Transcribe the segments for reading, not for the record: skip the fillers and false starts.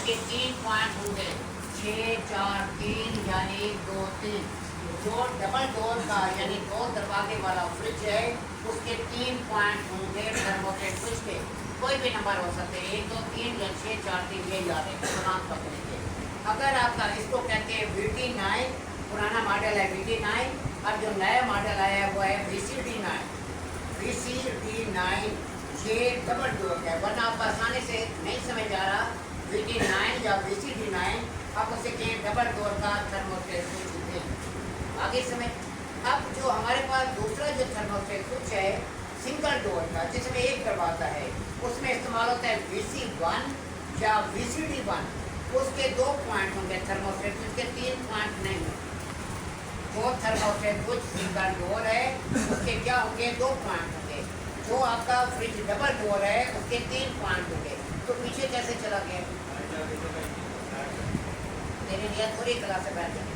उसके 3 पॉइंट होंगे, 6 4 3 यानी 2 3। जो डबल डोर का यानी 2 दरवाजे वाला फ्रिज है उसके 3 पॉइंट होंगे थर्मोस्टेट स्विच के। कोई भी नंबर हो सकते हैं, 1 2 3 या 6 4 3, ये याद है नाम पकड़ने के। अगर आपका इसको कहते हैं VT9, पुराना मॉडल है VT9, और जो नया मॉडल आया है वो है VCD9। VCD9 ये डबल डोर है, वरना आप आसानी से नहीं समझ आ रहा VT9 या VCD9, आप उसे कहें डबल डोर का थर्मोस्टेट स्विच है। आगे समझ। अब जो हमारे पास दूसरा जो थर्मोस्टेट स्विच है सिंगल डोर का, जिसमें एक दरवाजा है, उसमें इस्तेमाल होता है VC1 या VCD1। उसके 2 पॉइंट होंगे थर्मोस्टेट स्विच के, 3 पॉइंट नहीं होंगे। जो थर्मोस्टेट स्विच सिंगल डोर है उसके क्या होंगे, 2 पॉइंट होंगे। जो आपका फ्रिज डबल डोर है उसके 3 पॉइंट होंगे। तो पीछे कैसे चला गया, तेरे लिए थोड़ी क्लास से बैठ जाए।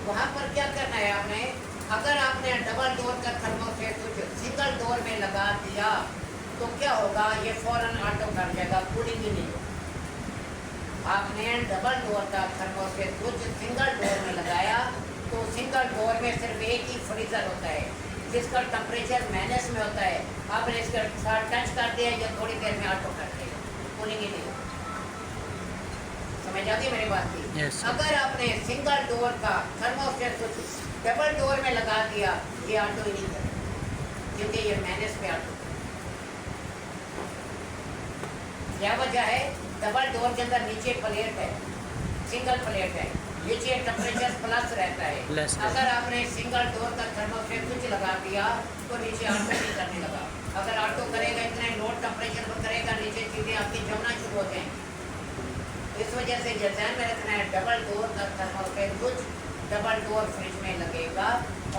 वहाँ पर क्या करना है आपने, अगर आपने डबल डोर का थर्मोस्टेट स्विच सिंगल डोर में लगा दिया तो क्या होगा, ये फौरन ऑटो कर जाएगा, कूलिंग ही नहीं होगा। आपने डबल डोर का थर्मोस्टेट स्विच सिंगल डोर में लगाया तो सिंगल डोर में सिर्फ एक ही फ्रीजर होता है जिसका टेम्परेचर माइनस में होता है। आपने इसका साथ टच कर दिया, ये थोड़ी देर में ऑटो कर देगा, कूलिंग ही नहीं होगा। समझ आती है मेरी बात की? yes, अगर आपने सिंगल डोर का थर्मोस्टेट स्विच डबल डोर में लगा दिया, ये ऑटो ही नहीं करेगा क्योंकि ये माइनस पे ऑटो। क्या वजह है, डबल डोर के अंदर नीचे प्लेट है, सिंगल प्लेट है, नीचे टेम्परेचर प्लस रहता है। अगर आपने सिंगल डोर का थर्मोस्टेट स्विच लगा दिया तो नीचे ऑटो नहीं करने लगा। अगर ऑटो करेगा इतने लो टेम्परेचर पर करेगा, नीचे चीज़ें आपकी जमना शुरू हो जाएंगी। इस वजह से ये ध्यान में रखना है, डबल डोर का thermostat switch double door fridge में लगेगा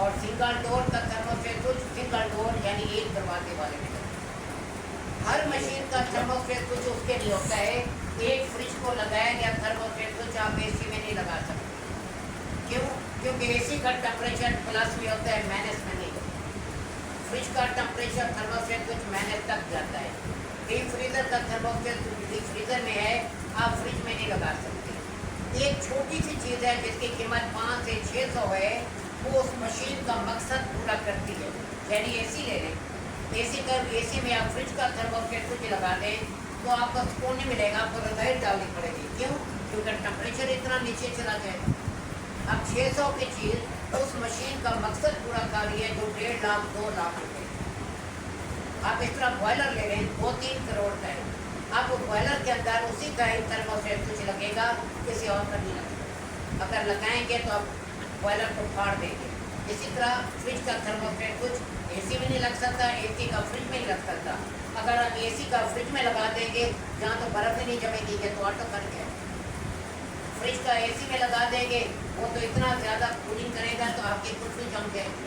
और सिंगल डोर का थर्मोस्टेट स्विच सिंगल डोर यानी एक दरवाजे वाले में लगेगा। हर मशीन का थर्मोस्टेट स्विच उसके लिए होता है। एक फ्रिज को लगाया गया थर्मोस्टेट स्विच आप AC में नहीं लगा सकते। क्यों? क्योंकि AC का टेम्परेचर प्लस में होता है, माइनस में नहीं होता। फ्रिज का टेम्परेचर थर्मोस्टेट स्विच माइनस तक जाता है। डीप फ्रीजर का थर्मोस्टेट डीप फ्रीजर में है, आप फ्रिज में नहीं लगा सकते। एक छोटी सी चीज़ है जिसकी कीमत 500 से 600 है, वो उस मशीन का मकसद पूरा करती है। यानी AC ले लें, AC में आप फ्रिज का थर्मोस्टेट स्विच लगा दें तो आपको सुकून नहीं मिलेगा, आपको रजाई डालनी पड़ेगी। क्यों? क्योंकि टेम्परेचर इतना नीचे चला जाएगा। अब 600 की चीज़ उस मशीन का मकसद पूरा कर रही है जो 1.5 लाख 2 लाख रुपये। आप इस तरह बॉयलर ले लें 2-3 करोड़ का है, आप बॉयलर के अंदर उसी का ही थर्मोस्टेट स्विच लगेगा, किसी और का नहीं लगेगा। अगर लगाएंगे तो आप बॉयलर को फाड़ देंगे। इसी तरह फ्रिज का थर्मोस्टेट स्विच AC में नहीं लग सकता, AC का फ्रिज में नहीं लग सकता। अगर आप AC का फ्रिज में लगा देंगे जहाँ तो बर्फ़ ही नहीं जमेगी, तो ऑटो कर गया। फ्रिज का AC में लगा देंगे, वो तो इतना ज़्यादा कूलिंग करेगा तो आपकी कुछ भी जम जाएगी।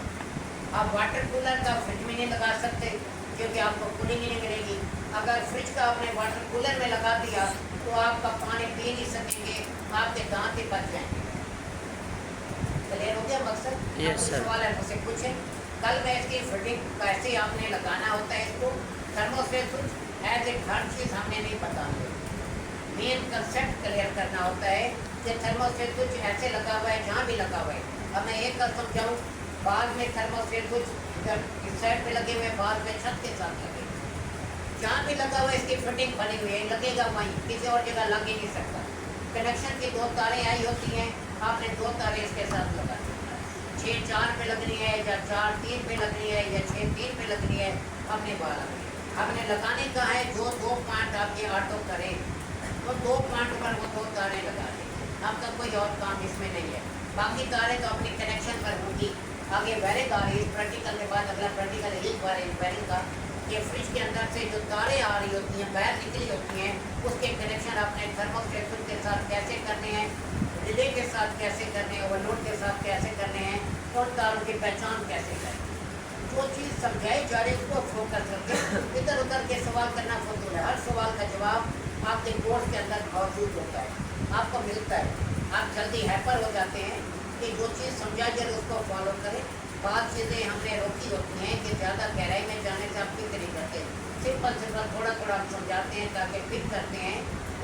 आप वाटर कूलर का फ्रिज में नहीं लगा सकते क्योंकि आपको कूलिंग ही नहीं मिलेगी। अगर फ्रिज का आपने वाटर कूलर में लगा दिया तो आपका पानी पी नहीं सकेंगे, आपके दांत ही बच जाएंगे। क्लियर हो गया मकसद? yes, सवाल है मुझसे पूछें। कल मैं इसकी फिटिंग कैसे आपने लगाना होता है, इसको थर्मोस्टेट स्विच एज ए हर चीज़ हमने नहीं पता। मेन कंसेप्ट क्लियर करना होता है कि थर्मोस्टेट स्विच ऐसे लगा हुआ है, जहाँ भी लगा हुआ है। अब मैं एक बात समझाऊँ, बाद में थर्मोस्टेट स्विच इस साइड पे लगे हुए, बाद में छत के साथ लगे, जहाँ भी लगा हुआ है इसकी फिटिंग बनी हुई है, लगेगा वहीं, किसी और जगह लग ही नहीं सकता। कनेक्शन की 2 तारें आई होती हैं, आपने 2 तारें इसके साथ लगा 6 4 पे लगनी है या 4 3 पे लगनी है या 6 3 पे लगनी है, अपने बाल आपने लगाने का है। जो 2 पॉइंट आपके ऑटो करें तो 2 पॉइंट पर वो 2 तारें लगा दें। आपका कोई और काम इसमें नहीं है। बाकी तारें तो अपने कनेक्शन पर होंगी। आगे वायरिंग आ रही है, प्रैक्टिकल के बाद अगला प्रैक्टिकल एक वायरिंग का, ये फ्रिज के अंदर से जो तारें आ रही होती हैं, वायर निकली होती हैं, उसके कनेक्शन अपने थर्मोस्टेट स्विच के साथ कैसे करने हैं, रिले के साथ कैसे करने हैं, ओवरलोड के साथ कैसे करने हैं और तारों की पहचान कैसे करें। जो चीज़ समझाई जा रही है उसको फोकस करके इधर उधर के सवाल करना फजूल है। हर सवाल का जवाब आपके कोर्स के अंदर मौजूद होता है, आपको मिलता है। आप जल्दी हैपर हो जाते हैं कि जो चीज़ समझाई जा रही है उसको फॉलो करें। बात चीज़ें हमने रोकी होती हैं कि ज़्यादा गहराई में जाने से आप फिक्र नहीं करते। सिंपल सिंपल थोड़ा थोड़ा हम समझाते हैं ताकि फिट करते हैं।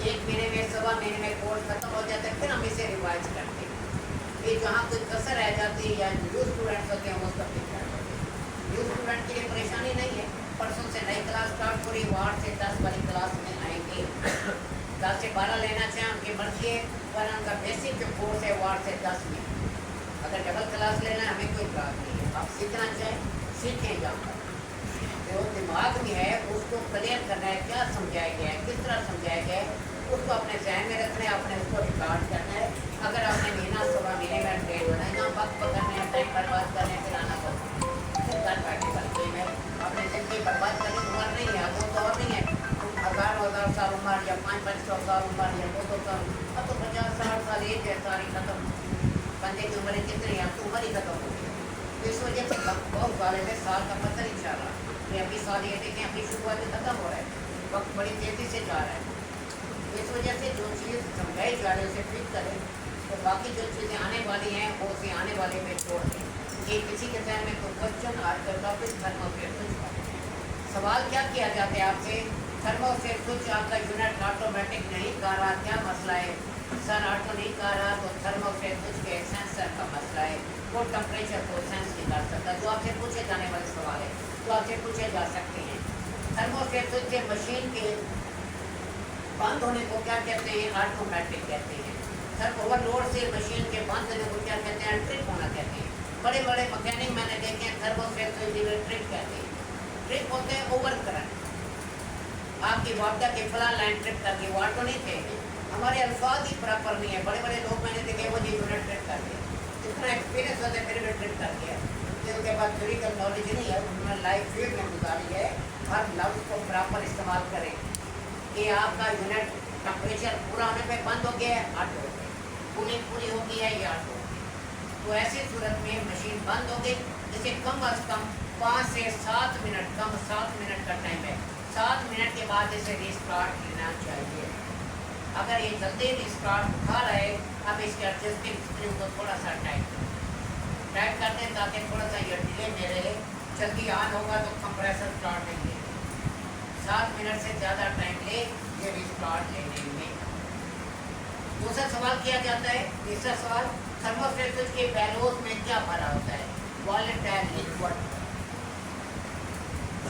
1 महीने में, 1.25 महीने में कोर्स खत्म हो जाता है, फिर हम इसे रिवाइज करते हैं। ये जहाँ कोई कसर रह जाती है या न्यू स्टूडेंट्स होते हैं उसका फिट कर देते हैं। न्यू स्टूडेंट के लिए परेशानी नहीं है, परसों से नई क्लास स्टार्ट हो रही है, 8 से 10 वाली क्लास में आएंगे। 10 से 12 लेना चाहें उनकी मर्जी है, पर उनका बेसिक जो कोर्स है वो 8 से 10 में। अगर डबल क्लास लेना है हमें कोई बात नहीं है, आप सीखना चाहें सीखें। जाकर जो दिमाग में है उसको क्लियर करना है, क्या समझाया गया है, किस तरह समझाया गया है, उसको अपने जहन में रखना है, अपने उसको रिकॉर्ड करना है। अगर आपने महीना 1.25 महीने में ट्रेड होना है, यहाँ वक्त पकड़ने हैं, टाइम बर्बाद करने हैं, फिर आना पड़ता है घर बैठे करते हैं। अपने जिंदगी बर्बाद करने की उम्र नहीं है, वो तो और नहीं है 1000 साल उम्र या 500 साल उम्र या 200 साल, अब तो 50-60 साल एज है, सारी खत्म। बंदे की उम्र कितनी है, अब तो उम्र ही खत्म हो गई। तो इस वजह से बहुत सारे में साल का पता नहीं चल रहा। ये अभी साल ये देखें, अभी शुरुआत में खत्म हो रहा है, वक्त बड़ी तेज़ी से जा रहा है। तो इस वजह से जो चीज़ समझाई जा रही है उसे फिट करें, तो बाकी जो चीज़ें आने वाली हैं वो उसे आने वाले में छोड़ दें। ये किसी के जहन में कोई क्वेश्चन आज का टॉपिक थर्मोस्टेट स्विच का सवाल क्या किया जाता है आपसे, थर्मोस्टेट स्विच आपका यूनिट ऑटोमेटिक नहीं कर रहा, क्या मसला है? सर ऑटो नहीं कर रहा तो थर्मोस्टेट स्विच के सेंसर का मसला है, वो टेम्परेचर को सेंस नहीं कर सकता। जो आपसे पूछे जाने वाले सवाल है तो आपसे पूछे जा सकते हैं। थर्मोस्टेट स्विच के मशीन के बंद होने को क्या कहते हैं? ऑटोमेटिक कहते हैं। सर ओवरलोड से मशीन के बंद होने को क्या कहते हैं? ट्रिप होना कहते हैं। बड़े बड़े मैकेनिक मैंने देखे हैं थर्मोस्टेट स्विच ट्रिप कहते हैं। ट्रिप होते हैं ओवर करंट, आपकी वाटर की फला लाइन ट्रिप कर दी, वो ऑटो नहीं थे। हमारे अल्फाज ही प्रॉपर नहीं है, बड़े बड़े लोग मैंने देखे वो जी यूनिट ट्रिप कर दिया, इतना एक्सपीरियंस होता है फिर भी ट्रिप कर दिया, उनके पास थ्योरिकल नॉलेज नहीं है, उन्होंने लाइफ फील्ड में गुजारी है। हर लफ्ज़ को प्रॉपर इस्तेमाल करें कि आपका यूनिट टेम्परेचर पूरा होने पे बंद हो गया है, ऑटो हो गया, कूलिंग पूरी हो गई है, ये ऑटो हो गई। तो ऐसी सूरत में मशीन बंद हो गई, जिसे कम अज़ कम 5 से 7 मिनट, कम 7 मिनट का टाइम है, 7 मिनट के बाद इसे रिस्टार्ट लेना चाहिए। अगर ये जल्दी रिस्टार्ट उठा रहे, अब इसके एडजस्टिंग स्क्रू को थोड़ा सा टाइट करते हैं ताकि थोड़ा सा ये डिले में रहे, जल्दी ऑन होगा तो कंप्रेसर स्टार्ट नहीं लेगा, 7 मिनट से ज़्यादा टाइम ले ये रिस्टार्ट लेने में। दूसरा सवाल किया जाता है, तीसरा सवाल, थर्मोस्टेट स्विच के वैल्यूज में क्या भरा होता है? Volatile liquid.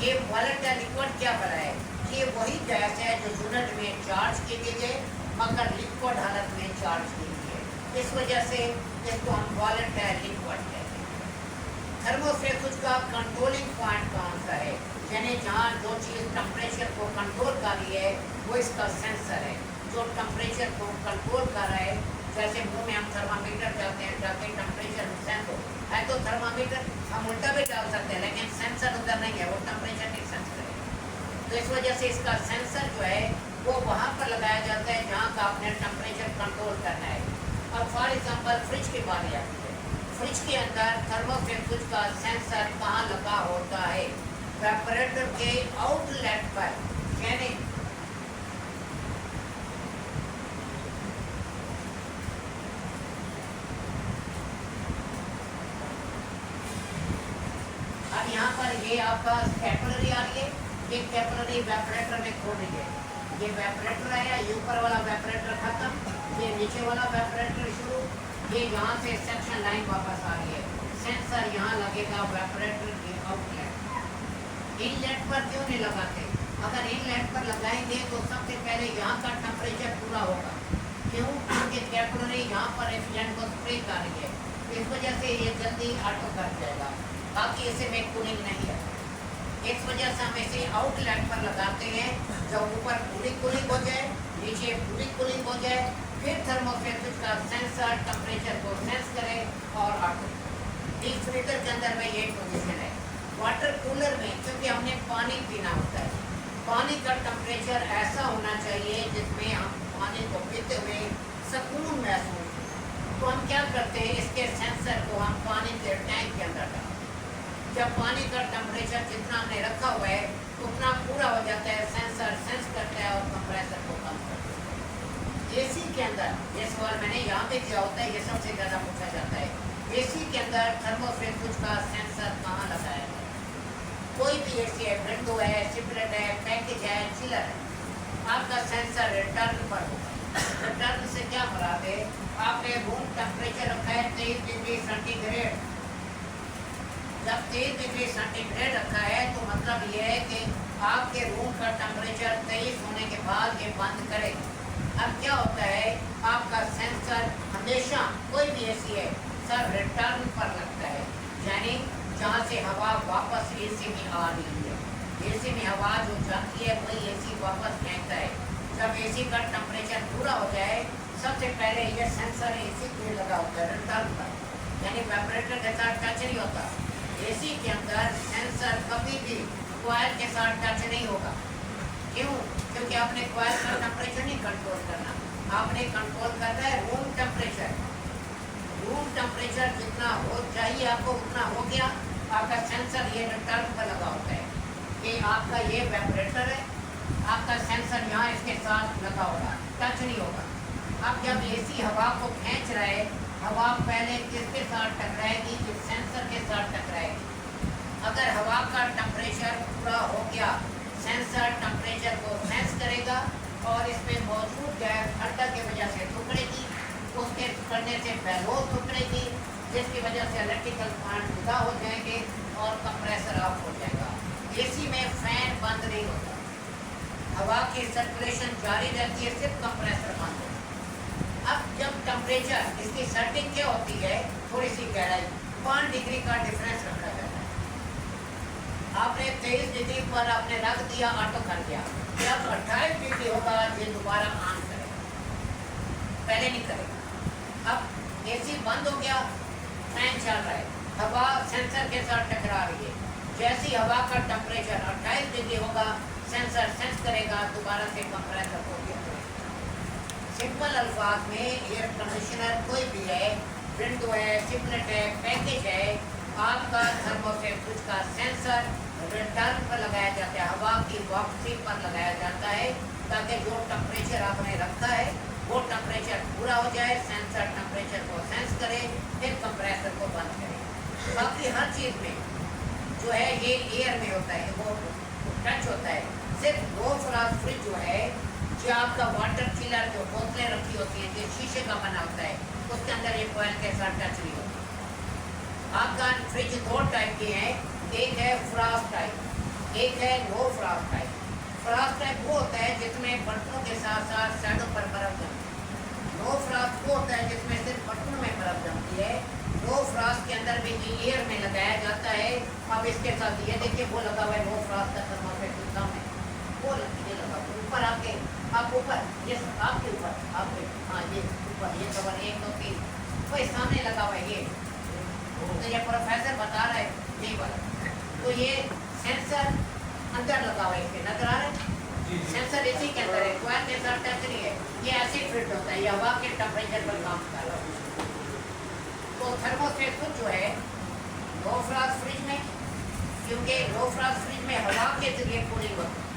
ये वॉलेटाइल लिक्विड क्या भरा है? ये वही गैस है जो यूनिट में चार्ज की गई है मगर लिक्विड हालत में चार्ज की गई है, इस वजह से इसको हम वॉलेटाइल लिक्विड कहते हैं। थर्मोस्टेट स्विच का कंट्रोलिंग पॉइंट कौन सा है? यानी जहाँ जो चीज़ टेम्परेचर को कंट्रोल कर रही है वो इसका सेंसर है, जो टेम्परेचर को कंट्रोल कर रहा है। जैसे मुंह में हम थर्मामीटर डालते हैं ताकि टेम्परेचर सेंस हो, है तो थर्मामीटर हम उल्टा भी डाल सकते हैं, लेकिन सेंसर उधर नहीं है, वो टेम्परेचर नहीं सेंस करेगा। तो इस वजह से इसका सेंसर जो है वो वहाँ पर लगाया जाता है जहाँ का आपने टेम्परेचर कंट्रोल करना है। अब फॉर एग्जांपल फ्रिज की बात आती है, फ्रिज के अंदर थर्मोस्टेट स्विच का सेंसर कहाँ लगा होता है? वेपरेटर के आउटलेट पर, यानी अब यहाँ पर ये आपका कैपिलरी आ रही है, ये कैपिलरी वेपरेटर में खोल रही है, ये वेपरेटर आया, ये ऊपर वाला वेपरेटर खत्म, ये नीचे वाला वेपरेटर शुरू, ये यहाँ से सेक्शन लाइन वापस आ रही है, सेंसर यहाँ लगेगा वेपरेटर के आउटलेट। इनलेट पर क्यों नहीं लगाते? अगर इनलेट पर लगाएंगे तो सबसे पहले यहाँ का टेम्परेचर पूरा होगा, क्यों? क्योंकि कैपिलरी यहाँ पर एफिलेंट को स्प्रे कर रही है, इस वजह से ये जल्दी ऑटो कर जाएगा, बाकी इसे में कूलिंग नहीं है। इस वजह से हम इसे आउटलेट पर लगाते हैं, जब ऊपर पूरी कूलिंग हो जाए, नीचे पूरी कूलिंग हो जाए, फिर थर्मोस्टेट स्विच का सेंसर टेम्परेचर को सेंस करे और ऑटो। डीप फ्रीजर के अंदर में ये पोजीशन है। वाटर कूलर में क्योंकि हमने पानी पीना होता है, पानी का टेम्परेचर ऐसा होना चाहिए जिसमें हम पानी को पीते हुए सुकून महसूस हो। तो हम क्या करते हैं, इसके सेंसर को हम पानी के टैंक के अंदर डालते हैं, जब पानी का टेम्परेचर जितना हमने रखा हुआ है उतना पूरा हो जाता है, सेंसर सेंस करता है और कंप्रेसर को कम करता है। एसी के अंदर ये सवाल मैंने यहाँ पे किया होता है, ये सबसे ज़्यादा पूछा जाता है, एसी के अंदर थर्मोस्टेट स्विच का सेंसर कहाँ लगाया है? कोई भी एसी है, विंडो है, स्प्लिट है, पैकेज है, चिलर है, आपका सेंसर रिटर्न पर होगा। रिटर्न से क्या मुराद है, आपने रूम टेम्परेचर रखा है 23 डिग्री सेंटीग्रेड। जब 23 डिग्री सेंटीग्रेड रखा है तो मतलब ये है कि आपके रूम का टेम्परेचर 23 होने के बाद ये बंद करेगा। अब क्या होता है, आपका सेंसर हमेशा कोई भी एसी है सर रिटर्न पर लगता है, यानी जहाँ से हवा वापस एसी में आ रही है, एसी में हवा जो जाती है वही एसी वापस फेंकता है। जब एसी का टेम्परेचर पूरा हो जाए सबसे पहले ये सेंसर एसी पे लगा होता है रिटर्न पर, यानी वाइब्रेटर के साथ टच नहीं होता। एसी के अंदर सेंसर कभी भी कॉइल के साथ टच नहीं होगा। क्यों? क्योंकि आपने कॉइल का टेम्परेचर नहीं कंट्रोल करना, आपने कंट्रोल करना है रूम टेम्परेचर। रूम टेम्परेचर जितना हो चाहिए आपको उतना हो गया, आपका सेंसर ये रिटर्न पर लगा होता है कि आपका ये वाइब्रेटर है, आपका सेंसर यहाँ इसके साथ लगा होगा, टच नहीं होगा। अब जब एसी हवा को खींच रहा है, हवा पहले किसके साथ टकराएगी, इस सेंसर के साथ टकराएगी। अगर हवा का टेम्परेचर पूरा हो गया, सेंसर टेम्परेचर को सेंस करेगा और इसमें मौजूद गैस ठंडक की वजह से टुकड़ेगी, उसके टुकड़ने से बेलोज टुकड़ेगी, जिसकी वजह से इलेक्ट्रिकल प्लांट जुदा हो जाएंगे और कंप्रेसर ऑफ हो जाएगा। एसी में फैन बंद नहीं होता, हवा की सर्कुलेशन जारी रहती है, सिर्फ कंप्रेसर बंद होता है। अब जब टेम्परेचर इसकी सेटिंग क्या होती है, थोड़ी सी गहराई 5 डिग्री का डिफरेंस रखा जाता है। आपने 23 डिग्री पर आपने रख दिया, ऑटो कर दिया। जब 28 डिग्री होगा ये दोबारा ऑन करेगा, पहले नहीं करेगा। अब एसी बंद हो गया, फैन चल रहा है, हवा सेंसर के साथ टकरा रही है। जैसी हवा का टेम्परेचर 28 डिग्री होगा, सेंसर सेंस करेगा, दोबारा से कंप्रेसर हो गया। सिंपल अल्फाज में एयर कंडीशनर कोई भी है, विंडो है, स्प्लिट है, पैकेज है, आपका थर्मोस्टेट का सेंसर रिटर्न पर लगाया जाता है, हवा की वापसी पर लगाया जाता है, ताकि जो टेम्परेचर आपने रखा है वो टेम्परेचर पूरा हो जाए, सेंसर टेम्परेचर को सेंस करे, फिर कंप्रेसर को बंद करे। बाकी हर चीज़ में जो है ये एयर में होता है, वो टच होता है। सिर्फ लो फ्लास्क फ्रिज जो है, जो आपका वाटर चिलर जो बोतलें रखी होती हैं, जो शीशे का बना होता है, उसके अंदर ये कॉइल के साथ टच नहीं होता। आपका फ्रिज 2 टाइप के हैं, एक है फ्रास्ट टाइप, एक है लो फ्रास्ट टाइप। फ्रास्ट टाइप वो होता है जिसमें बर्तनों के साथ साथ साइडों पर बर्फ जमती है। लो फ्रास्ट वो होता है जिसमें सिर्फ बर्तनों में बर्फ जमती है। लो फ्रास्ट के अंदर भी एयर में लगाया जाता है। अब इसके साथ ये देखिए वो लगा हुआ है लो फ्रास्ट का थर्मोस्टेट सामने, वो ये लगा ऊपर आपके, आप ऊपर ये आपके ऊपर आपके, हाँ ये ऊपर ये कवर 1 2 3 वही सामने लगा हुआ है ये, तो ये प्रोफेसर बता रहा है यही वाला। तो ये सेंसर अंदर लगा हुआ है, इसके नजर आ रहा है, सेंसर इसी के अंदर है, कॉइल के साथ टच नहीं है। ये ऐसे फिट होता है, ये हवा के टेम्परेचर पर काम कर रहा है। तो थर्मोस्टेट जो है लो फ्लास्क फ्रिज में, क्योंकि लो फ्लास्क फ्रिज में हवा के जरिए कूलिंग होती है,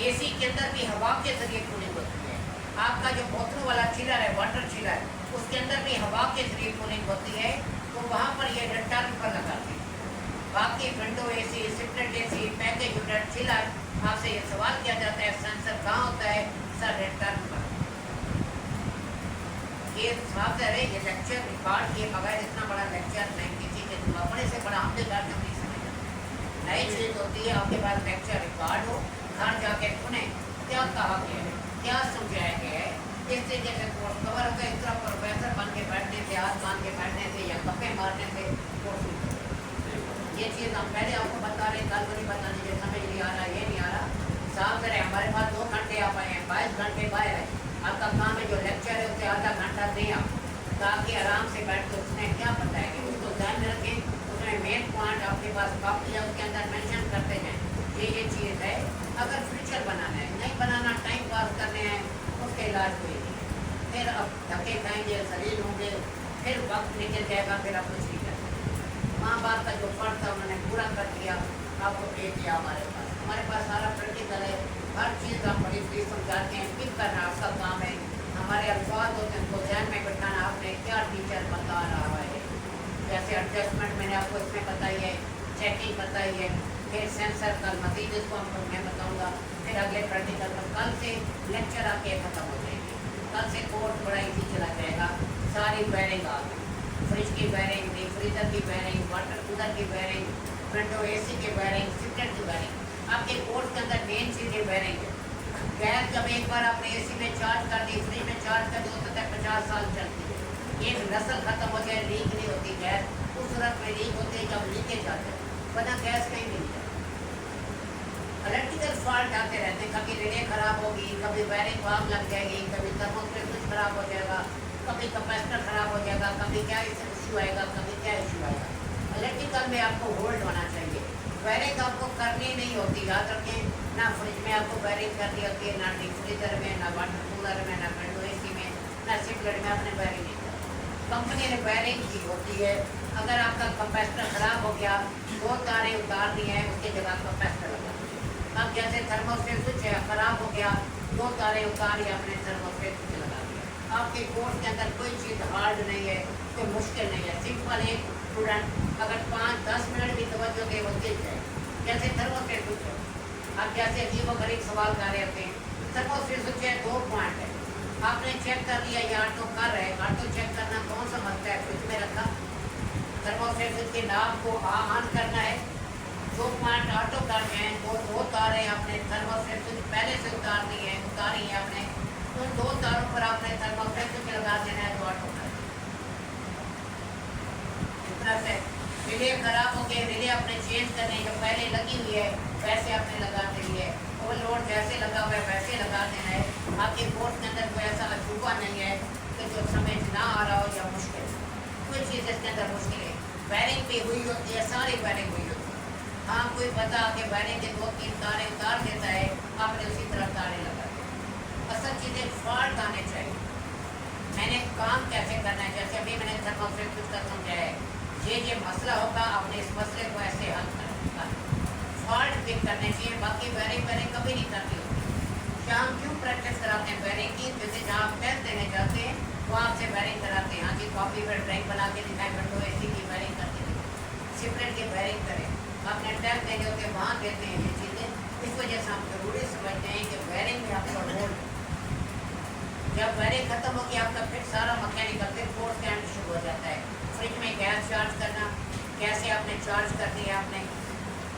एसी के अंदर भी हवा के जरिए कूलिंग होती है। आपका जो बोतलों वाला चिलर है, वाटर चिलर, उसके अंदर भी हवा के जरिए कूलिंग होती है, तो वहाँ पर ये रिटर्न पर लगाते हैं। बाकी window AC, split AC, package unit, chiller, आपसे ये सवाल किया जाता है सेंसर कहाँ होता है, सर रिटर्न पर। ये साफ है, ये लेक्चर रिकॉर्ड किए बगैर इतना बड़ा लेक्चर नहीं किसी के बड़े से बड़ा हमने घर में नहीं समझा। नई चीज़ होती है आपके पास लेक्चर रिकॉर्ड हो, घर जाके सुने क्या कहा गया है, क्या समझाया गया है। इस तरीके से कोर्स कवर होगा, इस तरह प्रोफेसर बन के बैठने से, हाथ बांध के बैठने से या गप्पे मारने से कोर्स। ये चीज़ हम पहले आपको बता रहे हैं, कल को नहीं बताने जो समझ नहीं आ रहा, ये नहीं आ रहा। साफ करें, हमारे पास 2 घंटे आप आए हैं, 22 घंटे बाहर है। आपका काम है जो लेक्चर है उससे आधा घंटा दें आप, ताकि आराम से बैठ के उसमें क्या बताएंगे उसको ध्यान में रखें। उसमें मेन पॉइंट आपके पास कॉपी है, उसके अंदर मेंशन करते हैं ये चीज़ है। अगर फ्यूचर बनाना है, नहीं बनाना, टाइम पास करने हैं, उसके इलाज कोई नहीं है। फिर अब धक्के खाएंगे, शरीर होंगे, फिर वक्त निकल जाएगा, फिर आप कुछ नहीं करेंगे। माँ बाप का जो फर्ज था उन्होंने पूरा कर दिया, आपको दे दिया हमारे पास सारा प्रैक्टिकल है, हर चीज़ हम बड़ी चीज़ समझाते हैं, पिक करना आपका काम है। हमारे अल्फाज होते हैं उनको ध्यान में बैठाना, आपने क्या टीचर बता रहा है। जैसे एडजस्टमेंट मैंने आपको इसमें बताई है, चेकिंग बताई है, फिर सेंसर कल मजीद इसको मैं बताऊँगा, फिर अगले प्रैक्टिकल में कल से लेक्चर आपके ख़त्म हो जाएंगे। कल से कोर्स बड़ा इजी चला जाएगा। सारी वायरिंग आ गई, फ्रिज की वायरिंग, डीप फ्रीजर की वायरिंग, वाटर कूलर की वायरिंग, विंडो AC की वायरिंग, सिगरेट की वायरिंग। आपके कोर्स के अंदर मेन चीज़ वायरिंग है। गैस जब एक बार आपने AC में चार्ज कर दी, फ्रिज में चार्ज कर दी, तो तक 50 साल चलती है। एक नस्ल ख़त्म हो जाए, लीक नहीं होती गैस, उस सूरत में लीक होती है जब लीकेज आते हैं, वरना गैस कहीं नहीं जाती। इलेक्ट्रिकल फॉल्ट आते रहते हैं, कभी रिले ख़राब होगी, कभी वायरिंग वार्म लग जाएगी, कभी थर्मोस्टेट स्विच ख़राब हो जाएगा, कभी कैपेसिटर ख़राब हो जाएगा, कभी क्या इशू आएगा, कभी क्या इशू आएगा। इलेक्ट्रिकल में आपको होल्ड होना चाहिए। वायरिंग आपको करनी नहीं होती, याद रखें। ना फ्रिज में आपको वायरिंग करनी होती है, ना डीप फ्रीजर में, ना वाटर कूलर में, ना विंडो AC में, ना सिगरेट में आपने वायरिंग नहीं। कंपनी ने वायरिंग की होती है। अगर आपका कैपेसिटर ख़राब हो गया, 2 तारें उतार दी हैं, उसकी जगह कैपेसिटर लगा। अब जैसे थर्मोस्टेट स्विच है, ख़राब हो गया, 2 तारें उतारी, आपने थर्मोस्टेट स्विच लगा दिया। आपके कोर्स के अंदर कोई चीज़ हार्ड नहीं है, कोई मुश्किल नहीं है। सिंपल एक स्टूडेंट अगर 5-10 मिनट भी तवज्जो दे, वो सीख जाए। जैसे थर्मोस्टेट स्विच है, आप जैसे अजीब व गरीब सवाल कर रहे होते हैं। थर्मोस्टेट स्विच है, 2 पॉइंट है, आपने चेक कर लिया, ये ऑटो कर रहे हैं। ऑटो चेक करना कौन सा मसला है, फ्रिज में रखा, थर्मोस्टेट स्विच के नाब को ऑन करना है। 2 पॉइंट ऑटो कर रहे हैं, 2 तारें आपने थर्मोस्टेट स्विच पहले से उतारी है आपने, उन 2 तारों पर आपने थर्मोस्टेट स्विच लगा देना है, तो ऑटो कर। इस तरह से रिले खराब हो गए, रिले आपने चेंज करने, जो पहले लगी हुई है वैसे आपने लगा देनी है। ओवरलोड जैसे लगा हुआ है वैसे लगा देना है। आपके कोर्स के अंदर कोई ऐसा अजूबा नहीं है कि जो समझ ना आ रहा हो या मुश्किल, कोई चीज़ इसके अंदर मुश्किल है। वायरिंग भी हुई होती है, सारी वायरिंग हुई होती है। हाँ, कोई बता के वायरिंग के 2-3 तारें उतार देता है, आपने उसी तरह तारें लगा दी। असल चीज़ें फॉल्ट आने चाहिए। मैंने काम कैसे करना है, जैसे अभी मैंने थर्मोस्टेट स्विच का समझाया है, ये मसला होगा, आपने इस मसले को ऐसे हल करना, फॉल्ट पिक करने चाहिए। बाकी वायरिंग कभी नहीं करती होती। क्या हम क्यों प्रैक्टिस कराते हैं वायरिंग की? जैसे जहाँ आप टेस्ट देने जाते हैं वहाँ आपसे वायरिंग कराते हैं। हाँ जी, कॉपी पर ड्राइंग बना के दिखाएं, विंडो AC की वायरिंग करके दिखाएं, सिगरेट की वायरिंग करें। आपने टेस्ट देने होते हैं, वहाँ देते हैं ये चीज़ें। इस वजह से हम जरूरी समझते हैं कि वायरिंग में आपका रोल, जब वायरिंग खत्म होगी आपका फिर सारा मैकेनिकल फिर कोर्स का एंड शुरू हो जाता है। फ्रिज में गैस चार्ज करना, कैसे आपने चार्ज कर दिया आपने,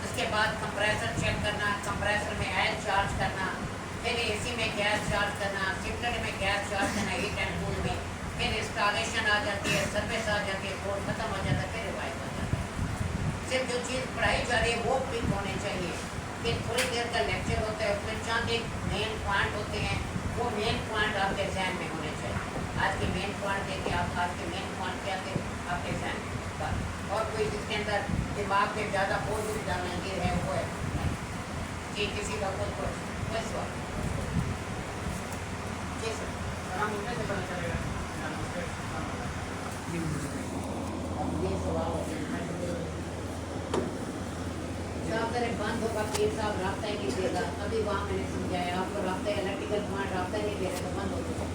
उसके बाद कंप्रेसर चेक करना, कंप्रेसर में ऑयल चार्ज करना, फिर AC में गैस चार्ज करना, सिगरेट में गैस चार्ज करना, हीट एंड कूल में, फिर इंस्टॉलेशन आ जाती है, सर्विस आ जाती है, कोर्स खत्म हो जाता है, फिर रिवाइज हो जाता है। सिर्फ जो चीज़ पढ़ाई जा रही है वो पिक होने चाहिए। फिर थोड़ी देर का लेक्चर होता है, उसमें चंद एक मेन पॉइंट होते हैं, वो मेन पॉइंट आपके जहन में होने चाहिए। आज के मेन पॉइंट देखिए, आप आज के मेन पॉइंट क्या थे आपके जहन में, और कोई जिसके अंदर दिमाग पे ज़्यादा बोझ डालने की है वो है कि किसी का कोई सवाल जी सर। हम उनसे पता चलेगा अब ये सवाल बंद होगा, पीर साहब रास्ता ही नहीं देगा। अभी वहाँ मैंने समझाया आपको, रास्ता इलेक्ट्रिकल पॉइंट रास्ता ही नहीं दे रहे तो बंद हो चुका।